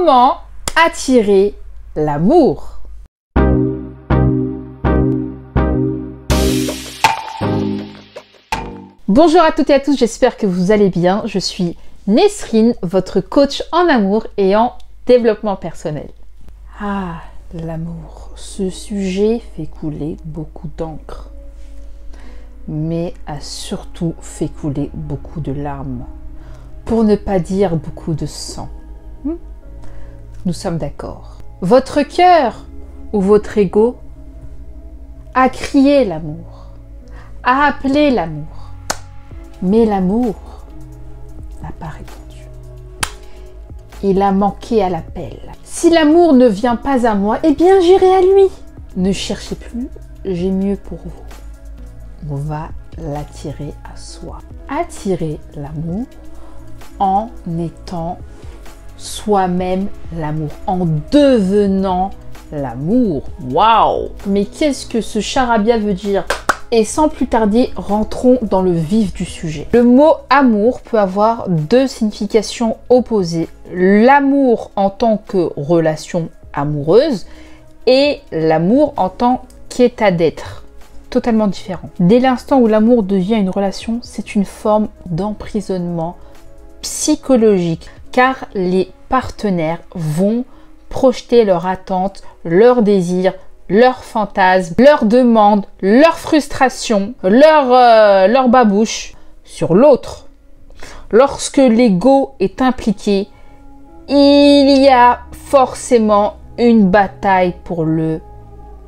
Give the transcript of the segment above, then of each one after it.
Comment attirer l'amour? Bonjour à toutes et à tous, j'espère que vous allez bien. Je suis Nesrine, votre coach en amour et en développement personnel. Ah, l'amour, ce sujet fait couler beaucoup d'encre, mais a surtout fait couler beaucoup de larmes, pour ne pas dire beaucoup de sang. Nous sommes d'accord. Votre cœur ou votre ego a crié l'amour, a appelé l'amour, mais l'amour n'a pas répondu. Il a manqué à l'appel. Si l'amour ne vient pas à moi, eh bien j'irai à lui. Ne cherchez plus, j'ai mieux pour vous. On va l'attirer à soi. Attirer l'amour en étant soi-même l'amour, en devenant l'amour. Waouh! Mais qu'est-ce que ce charabia veut dire? Et sans plus tarder, rentrons dans le vif du sujet. Le mot amour peut avoir deux significations opposées. L'amour en tant que relation amoureuse et l'amour en tant qu'état d'être. Totalement différent. Dès l'instant où l'amour devient une relation, c'est une forme d'emprisonnement psychologique, car les partenaires vont projeter leurs attentes, leurs désirs, leurs fantasmes, leurs demandes, leurs frustrations, leurs babouches sur l'autre. Lorsque l'ego est impliqué, il y a forcément une bataille pour le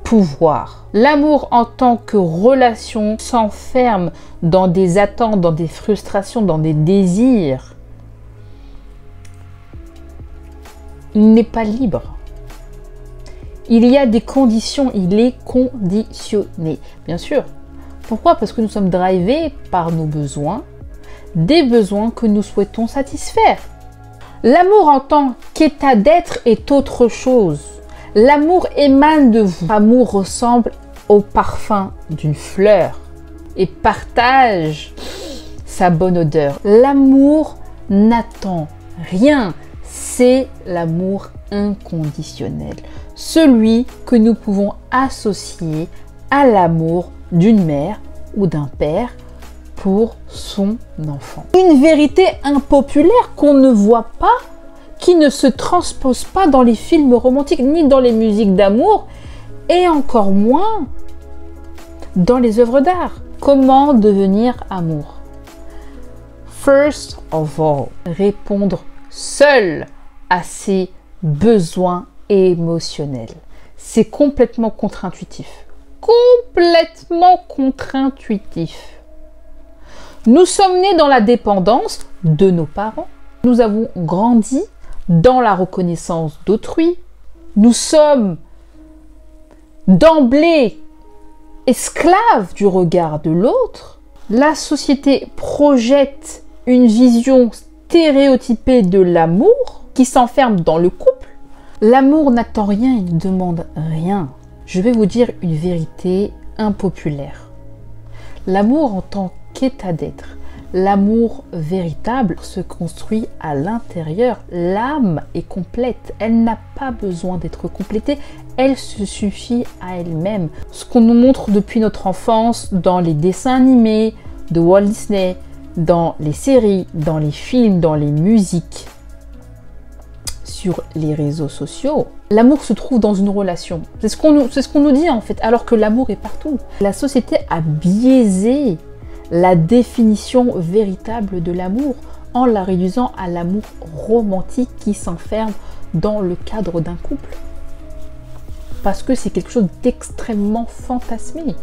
pouvoir. L'amour en tant que relation s'enferme dans des attentes, dans des frustrations, dans des désirs. Il n'est pas libre. Il y a des conditions, il est conditionné. Bien sûr. Pourquoi? Parce que nous sommes drivés par nos besoins, des besoins que nous souhaitons satisfaire. L'amour en tant qu'état d'être est autre chose. L'amour émane de vous. L'amour ressemble au parfum d'une fleur et partage sa bonne odeur. L'amour n'attend rien. C'est l'amour inconditionnel. Celui que nous pouvons associer à l'amour d'une mère ou d'un père pour son enfant. Une vérité impopulaire qu'on ne voit pas, qui ne se transpose pas dans les films romantiques, ni dans les musiques d'amour, et encore moins dans les œuvres d'art. Comment devenir amour? First of all, répondre seul à ses besoins émotionnels. C'est complètement contre-intuitif. Complètement contre-intuitif. Nous sommes nés dans la dépendance de nos parents. Nous avons grandi dans la reconnaissance d'autrui. Nous sommes d'emblée esclaves du regard de l'autre. La société projette une vision stéréotypée de l'amour qui s'enferme dans le couple. L'amour n'attend rien, il ne demande rien. Je vais vous dire une vérité impopulaire. L'amour en tant qu'état d'être, l'amour véritable se construit à l'intérieur. L'âme est complète, elle n'a pas besoin d'être complétée, elle se suffit à elle-même. Ce qu'on nous montre depuis notre enfance dans les dessins animés de Walt Disney, dans les séries, dans les films, dans les musiques, sur les réseaux sociaux, l'amour se trouve dans une relation. C'est ce qu'on nous dit en fait, alors que l'amour est partout. La société a biaisé la définition véritable de l'amour en la réduisant à l'amour romantique qui s'enferme dans le cadre d'un couple. Parce que c'est quelque chose d'extrêmement fantasmé,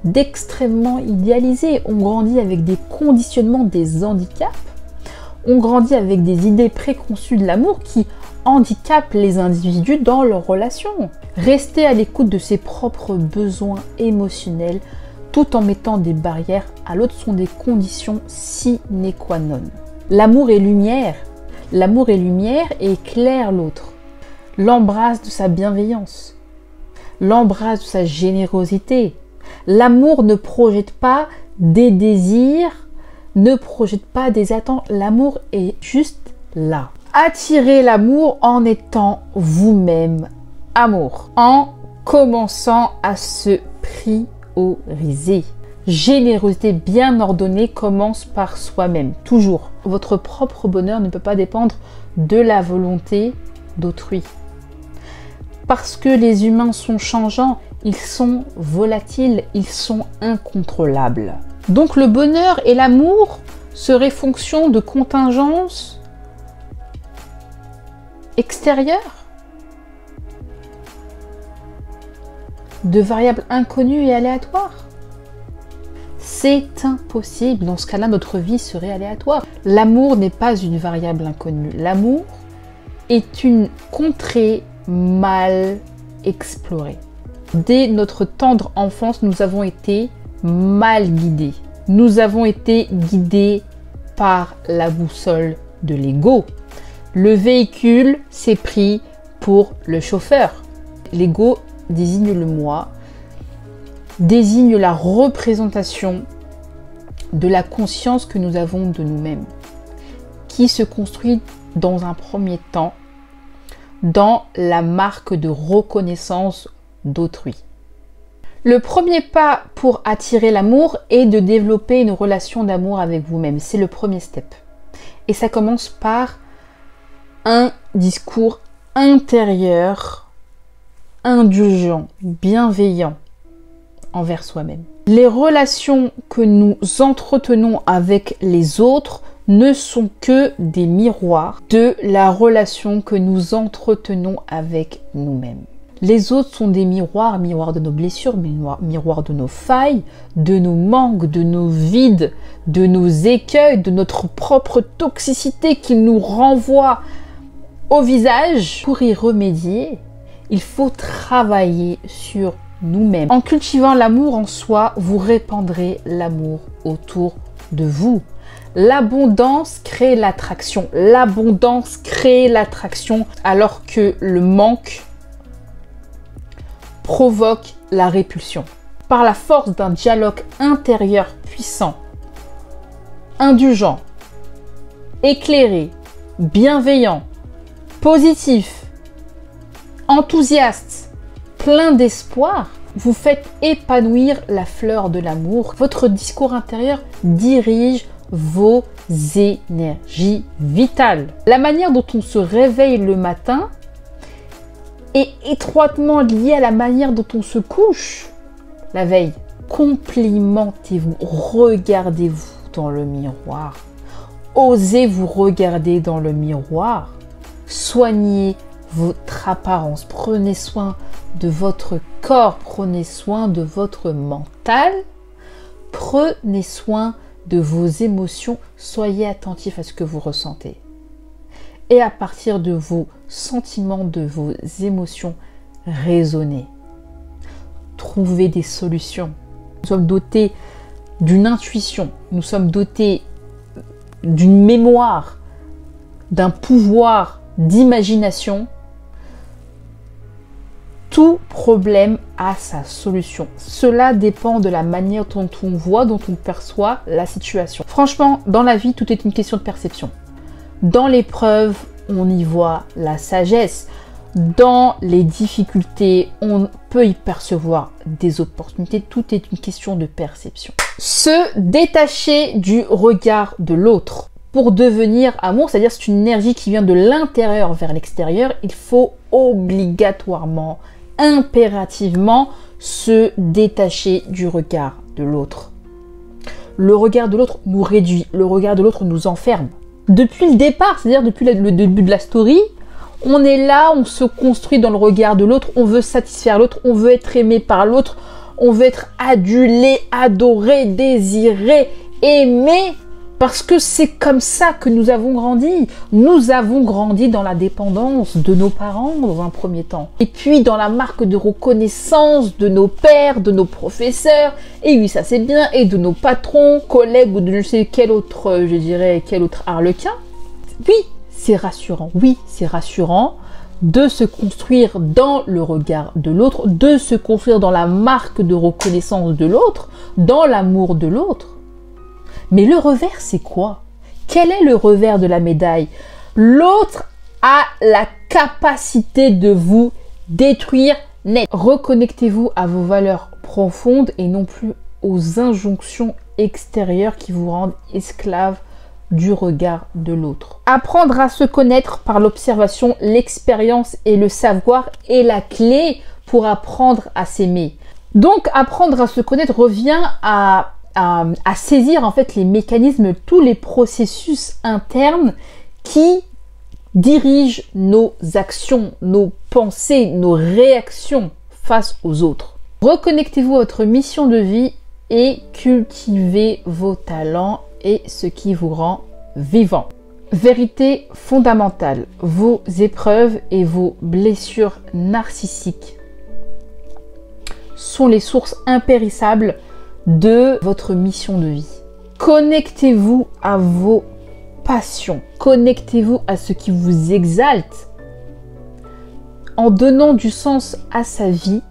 d'extrêmement idéalisé. On grandit avec des conditionnements, des handicaps. On grandit avec des idées préconçues de l'amour qui handicapent les individus dans leurs relations. Rester à l'écoute de ses propres besoins émotionnels tout en mettant des barrières à l'autre sont des conditions sine qua non. L'amour est lumière. L'amour est lumière et éclaire l'autre. L'embrasse de sa bienveillance. L'embrasse de sa générosité. L'amour ne projette pas des désirs, ne projette pas des attentes. L'amour est juste là. Attirez l'amour en étant vous-même amour, en commençant à se prioriser. Générosité bien ordonnée commence par soi-même, toujours. Votre propre bonheur ne peut pas dépendre de la volonté d'autrui. Parce que les humains sont changeants, ils sont volatiles, ils sont incontrôlables. Donc le bonheur et l'amour seraient fonction de contingences extérieures, de variables inconnues et aléatoires. C'est impossible. Dans ce cas-là, notre vie serait aléatoire. L'amour n'est pas une variable inconnue. L'amour est une contrée mal explorée. Dès notre tendre enfance, nous avons été mal guidés. Nous avons été guidés par la boussole de l'ego. Le véhicule s'est pris pour le chauffeur. L'ego désigne le moi, désigne la représentation de la conscience que nous avons de nous-mêmes, qui se construit dans un premier temps dans la marque de reconnaissance d'autrui. Le premier pas pour attirer l'amour est de développer une relation d'amour avec vous-même. C'est le premier step. Et ça commence par un discours intérieur, indulgent, bienveillant envers soi-même. Les relations que nous entretenons avec les autres ne sont que des miroirs de la relation que nous entretenons avec nous-mêmes. Les autres sont des miroirs, miroirs de nos blessures, miroirs de nos failles, de nos manques, de nos vides, de nos écueils, de notre propre toxicité qu'ils nous renvoient au visage. Pour y remédier, il faut travailler sur nous-mêmes. En cultivant l'amour en soi, vous répandrez l'amour autour de vous. L'abondance crée l'attraction. L'abondance crée l'attraction alors que le manque provoque la répulsion. Par la force d'un dialogue intérieur puissant, indulgent, éclairé, bienveillant, positif, enthousiaste, plein d'espoir, vous faites épanouir la fleur de l'amour. Votre discours intérieur dirige vos énergies vitales. La manière dont on se réveille le matin est étroitement liée à la manière dont on se couche la veille. Complimentez-vous, regardez-vous dans le miroir. Osez vous regarder dans le miroir. Soignez votre apparence, prenez soin de votre corps, prenez soin de votre mental, prenez soin de vos émotions, soyez attentif à ce que vous ressentez. Et à partir de vos sentiments, de vos émotions, raisonnez. Trouvez des solutions. Nous sommes dotés d'une intuition, nous sommes dotés d'une mémoire, d'un pouvoir d'imagination. Tout problème a sa solution. Cela dépend de la manière dont on voit, dont on perçoit la situation. Franchement, dans la vie, tout est une question de perception. Dans l'épreuve, on y voit la sagesse. Dans les difficultés, on peut y percevoir des opportunités. Tout est une question de perception. Se détacher du regard de l'autre pour devenir amour, c'est-à-dire c'est une énergie qui vient de l'intérieur vers l'extérieur, il faut obligatoirement, impérativement se détacher du regard de l'autre. Le regard de l'autre nous réduit, le regard de l'autre nous enferme. Depuis le départ, c'est-à-dire depuis le début de la story, on est là, on se construit dans le regard de l'autre, on veut satisfaire l'autre, on veut être aimé par l'autre, on veut être adulé, adoré, désiré, aimé, parce que c'est comme ça que nous avons grandi. Nous avons grandi dans la dépendance de nos parents dans un premier temps. Et puis dans la marque de reconnaissance de nos pères, de nos professeurs, et oui ça c'est bien, et de nos patrons, collègues ou de je sais quel autre, je dirais, quel autre harlequin. Oui, c'est rassurant, de se construire dans le regard de l'autre, de se construire dans la marque de reconnaissance de l'autre, dans l'amour de l'autre. Mais le revers, c'est quoi? Quel est le revers de la médaille? L'autre a la capacité de vous détruire net. Reconnectez-vous à vos valeurs profondes et non plus aux injonctions extérieures qui vous rendent esclaves du regard de l'autre. Apprendre à se connaître par l'observation, l'expérience et le savoir est la clé pour apprendre à s'aimer. Donc, apprendre à se connaître revient à saisir en fait les mécanismes, tous les processus internes qui dirigent nos actions, nos pensées, nos réactions face aux autres. Reconnectez-vous à votre mission de vie et cultivez vos talents et ce qui vous rend vivant. Vérité fondamentale, vos épreuves et vos blessures narcissiques sont les sources impérissables de votre mission de vie. Connectez-vous à vos passions, connectez-vous à ce qui vous exalte. En donnant du sens à sa vie,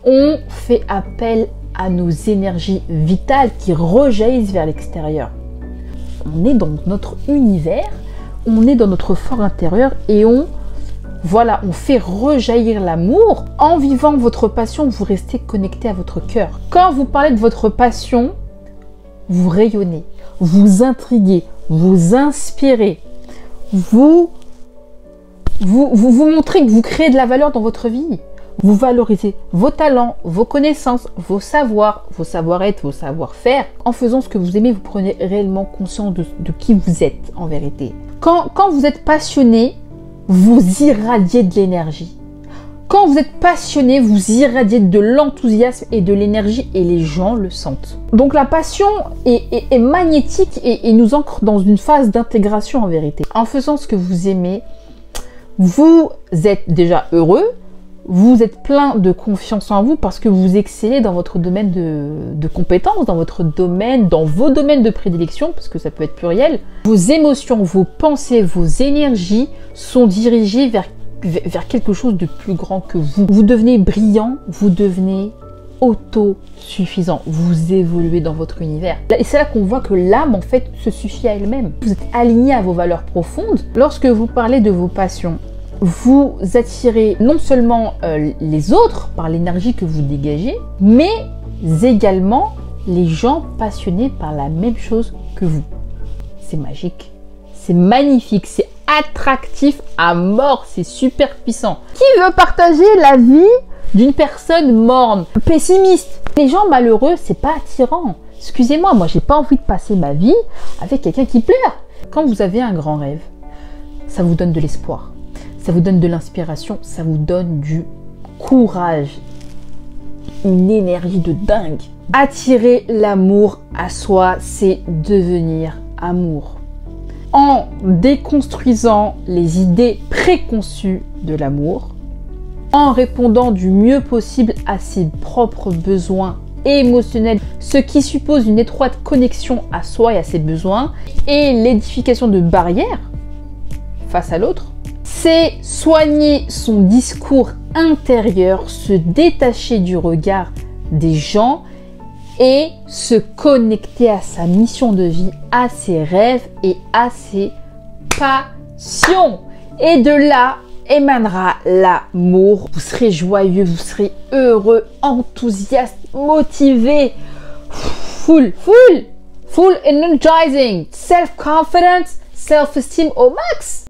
on fait appel à nos énergies vitales qui rejaillissent vers l'extérieur. On est dans notre univers, on est dans notre fort intérieur et on fait rejaillir l'amour. En vivant votre passion, vous restez connecté à votre cœur. Quand vous parlez de votre passion, vous rayonnez, vous intriguez, vous inspirez, vous montrez que vous créez de la valeur dans votre vie. Vous valorisez vos talents, vos connaissances, vos savoirs, vos savoir-être, vos savoir-faire. En faisant ce que vous aimez, vous prenez réellement conscience de qui vous êtes en vérité. Quand vous êtes passionné, vous irradiez de l'énergie. Quand vous êtes passionné, vous irradiez de l'enthousiasme et de l'énergie et les gens le sentent. Donc la passion est magnétique et nous ancre dans une phase d'intégration en vérité. En faisant ce que vous aimez, vous êtes déjà heureux, vous êtes plein de confiance en vous parce que vous excellez dans votre domaine de compétences, dans votre domaine, dans vos domaines de prédilection, parce que ça peut être pluriel. Vos émotions, vos pensées, vos énergies sont dirigées vers quelque chose de plus grand que vous. Vous devenez brillant, vous devenez autosuffisant, vous évoluez dans votre univers. Et c'est là qu'on voit que l'âme, en fait, se suffit à elle-même. Vous êtes aligné à vos valeurs profondes. Lorsque vous parlez de vos passions, vous attirez non seulement les autres par l'énergie que vous dégagez, mais également les gens passionnés par la même chose que vous. C'est magique, c'est magnifique, c'est attractif à mort, c'est super puissant. Qui veut partager la vie d'une personne morne, pessimiste? Les gens malheureux, c'est pas attirant. Excusez-moi, moi j'ai pas envie de passer ma vie avec quelqu'un qui pleure. Quand vous avez un grand rêve, ça vous donne de l'espoir. Ça vous donne de l'inspiration, ça vous donne du courage, une énergie de dingue. Attirer l'amour à soi, c'est devenir amour. En déconstruisant les idées préconçues de l'amour, en répondant du mieux possible à ses propres besoins émotionnels, ce qui suppose une étroite connexion à soi et à ses besoins, et l'édification de barrières face à l'autre, c'est soigner son discours intérieur, se détacher du regard des gens et se connecter à sa mission de vie, à ses rêves et à ses passions. Et de là émanera l'amour. Vous serez joyeux, vous serez heureux, enthousiaste, motivé, full energizing, self-confidence, self-esteem au max.